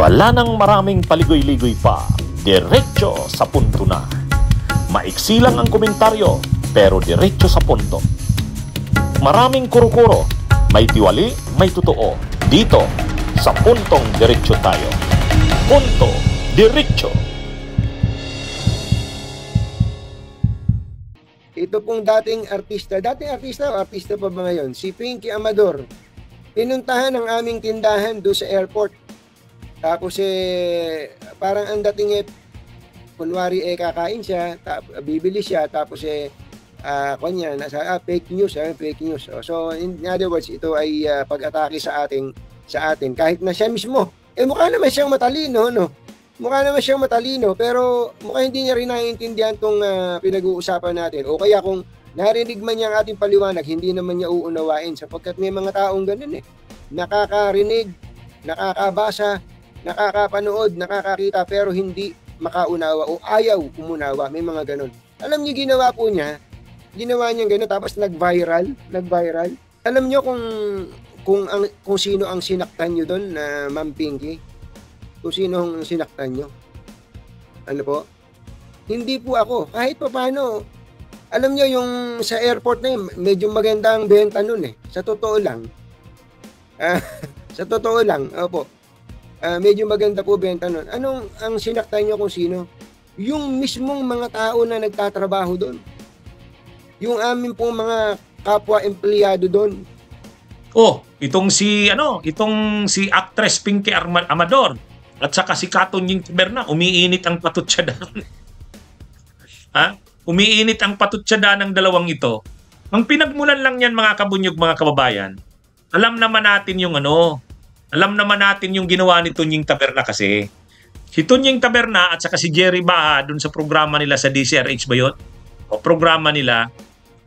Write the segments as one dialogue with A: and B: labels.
A: Wala nang maraming paligoy-ligoy pa, diretso sa punto na. Maiksi lang ang komentaryo, pero diretso sa punto. Maraming kuro-kuro, may tiwali, may totoo. Dito, sa Puntong Diretso tayo. Punto Diretso.
B: Ito pong dating artista o artista pa ba ngayon? Si Pinky Amador. Pinuntahan ang aming tindahan doon sa airport. Tapos parang ang dating kunwari kakain siya, bibili siya, tapos kanya, fake news. So in other words, ito ay pag-atake sa atin. Kahit na siya mismo, mukha naman siyang matalino, no? Mukha naman siyang matalino, pero mukha hindi niya rin naiintindihan itong pinag-uusapan natin. O kaya kung narinig man niya ang ating paliwanag, hindi naman niya uunawain sapagkat may mga taong ganun nakakarinig, nakakabasa, nakakapanood, nakakakita, pero hindi makaunawa o ayaw umunawa. May mga ganun. Alam niyo, ginawa niya ganun, tapos nag-viral. Alam niyo kung sino ang sinaktan niyo doon na Ma'am Pinky? Kung sino ang sinaktan nyo. Ano po? Hindi po ako. Kahit pa paano, alam nyo yung sa airport na yun, medyo maganda ang benta nun Sa totoo lang. Opo. Medyo maganda po benta nun. Anong ang sinaktan nyo kung sino? Yung mismong mga tao na nagtatrabaho doon. Yung amin pong mga kapwa empleyado doon.
C: Itong si actress Pinky Amador. At saka si Katonying Taberna, umiinit ang patutsyada. Umiinit ang patutsyada ng dalawang ito. Ang pinagmulan lang yan, mga kabunyog, mga kababayan. Alam naman natin yung ginawa ni Tonying Taberna kasi. Si Tonying Taberna at saka si Jerry Baha dun sa programa nila sa DCRH ba yun? O programa nila,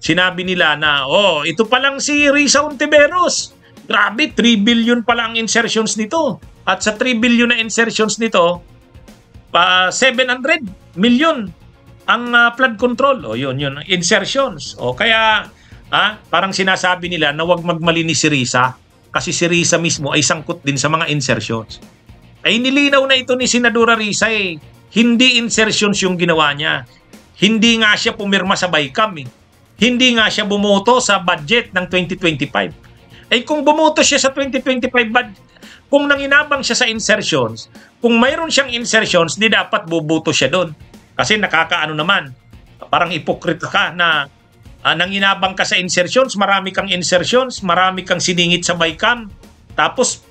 C: sinabi nila na, ito palang si Risa Ontiveros. Grabe, 3 billion pala ang insertions nito. At sa 3 billion na insertions nito, 700 million ang flood control. Yun, insertions. Kaya parang sinasabi nila na huwag magmalinis si Risa kasi si Risa mismo ay sangkot din sa mga insertions. Ay nilinaw na ito ni Senadora Risa Hindi insertions yung ginawa niya. Hindi nga siya pumirma sa BICAM Hindi nga siya bumoto sa budget ng 2025. Kung bumoto siya sa 2025 budget, kung nanginabang siya sa insertions, kung mayroon siyang insertions, di dapat bubuto siya doon. Kasi nakakaano naman, parang ipokrito ka na nanginabang ka sa insertions, marami kang insertions, marami kang siningit sa BICAM, tapos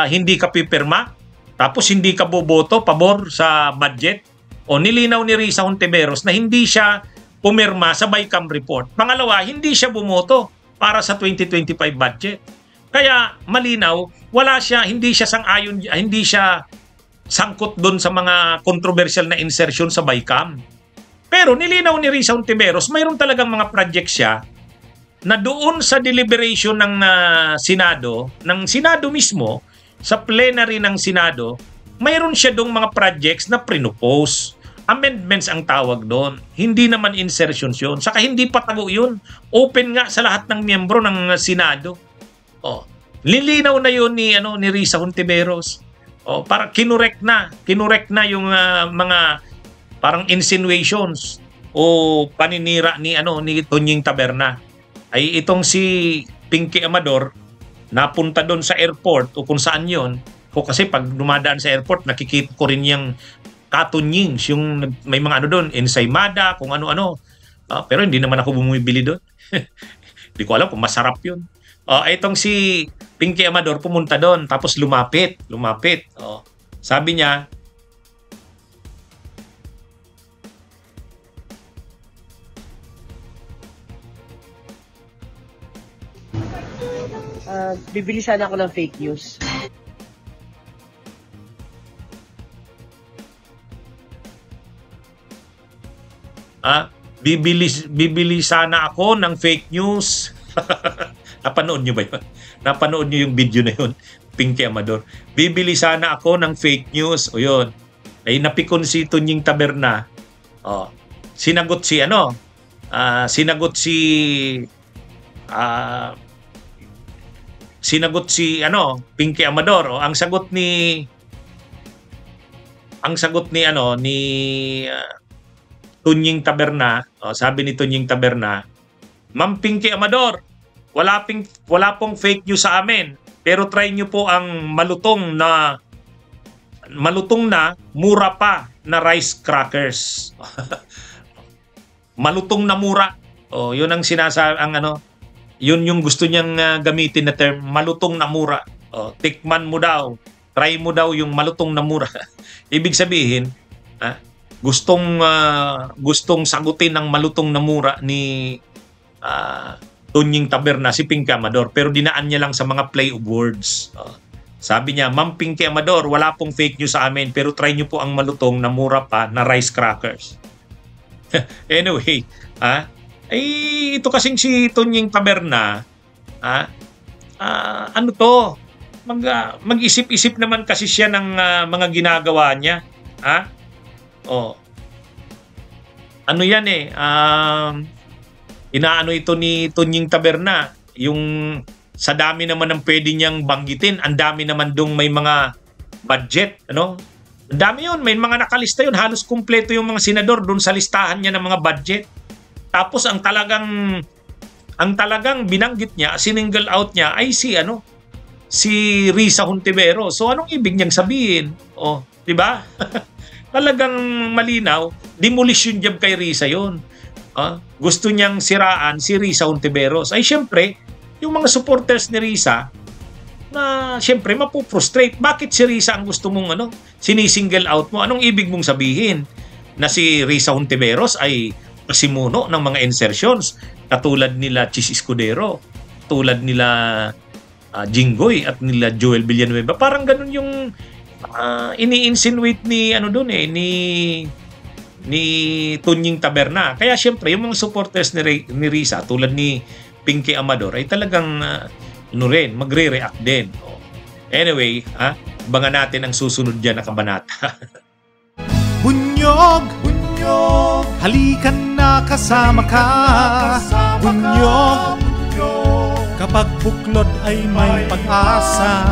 C: hindi ka pipirma, tapos hindi ka boboto pabor sa budget. Nilinaw ni Risa Ontiveros na hindi siya pumirma sa BICAM report. Pangalawa, hindi siya bumoto para sa 2025 budget. Kaya malinaw, hindi siya sangkot doon sa mga controversial na insertion sa BICAM. Pero nilinaw ni Risa Ontiveros, mayroon talagang mga projects siya na doon sa deliberation ng Senado mismo, sa plenary ng Senado, mayroon siya doong mga projects na prinopose. Amendments ang tawag doon. Hindi naman insertions yun. Saka hindi patago yun. Open nga sa lahat ng miyembro ng Senado. Lilinaw na yun ni Risa Ontiveros. Para kinurek na yung mga parang insinuations o paninira ni Tonying Taberna. Ay itong si Pinky Amador napunta doon sa airport o kung saan yun. Kasi pag dumadaan sa airport, nakikita ko rin yung Katonyings, yung may mga doon, ensaymada, kung ano-ano. Pero hindi naman ako bumibili doon. Hindi ko alam kung masarap yun. Itong si Pinky Amador pumunta doon, tapos lumapit. Sabi niya,
D: bibili sana ako ng fake news.
C: Bibili sana ako ng fake news. Napanood nyo ba yun? Napanood nyo yung video na yun? Pinky Amador. Bibili sana ako ng fake news. O yun. Ay napikon si Tonying Taberna. Sinagot si Pinky Amador. Ang sagot ni ang sagot ni Tunying Taberna, sabi ni Tunying Taberna, Ma'am Pinky Amador, wala pong fake news sa amin, pero try nyo po ang malutong na mura pa na rice crackers. Malutong na mura. Yun ang yun yung gusto niyang gamitin na term, malutong na mura. Tikman mo daw, try mo daw yung malutong na mura. Ibig sabihin, gustong sagutin ng malutong na mura ni Tunying Taberna si Pinky Amador, pero dinaan niya lang sa mga play of words. Sabi niya, Ma'am Pinky Amador, wala pong fake news sa amin, pero try niyo po ang malutong na mura pa na rice crackers. Anyway, ito kasing si Tunying Taberna, mag-isip-isip naman kasi siya ng mga ginagawa niya. Ano yan inaano ito ni Tunying Taberna, yung sa dami naman ng pwede niyang banggitin, ang dami naman dong may mga budget, Ang dami yun, may mga nakalista yun, halos kumpleto yung mga senador doon sa listahan niya ng mga budget. Tapos ang talagang binanggit niya, sininggle out niya ay si Risa Hontiveros. So anong ibig niyang sabihin? 'Di ba? Talagang malinaw, demolition job kay Risa 'yon. Gusto niyang siraan si Risa Hontiveros. Ay syempre, yung mga supporters ni Risa na syempre mapuprostrate. Bakit si Risa ang gusto mong sinisingle out mo? Anong ibig mong sabihin? Na si Risa Hontiveros ay pasimuno ng mga insertions katulad nila Chis Escudero, tulad nila Jinggoy at nila Joel Villanueva. Parang ganun yung ini-insinuate ni ni Tunying Taberna. Kaya syempre yung mga supporters ni Risa tulad ni Pinky Amador ay talagang magre-react din. Anyway, abangan natin ang susunod dyan na kabanata.
E: Bunyog, halikan na kasama ka. Bunyog, kapag buklod ay may pag-asa.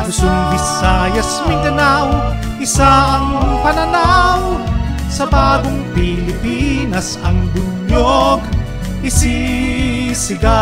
E: Luzon, Visayas, Mindanao, isa ang pananaw. Sa bagong Pilipinas ang bunyog isisigaw.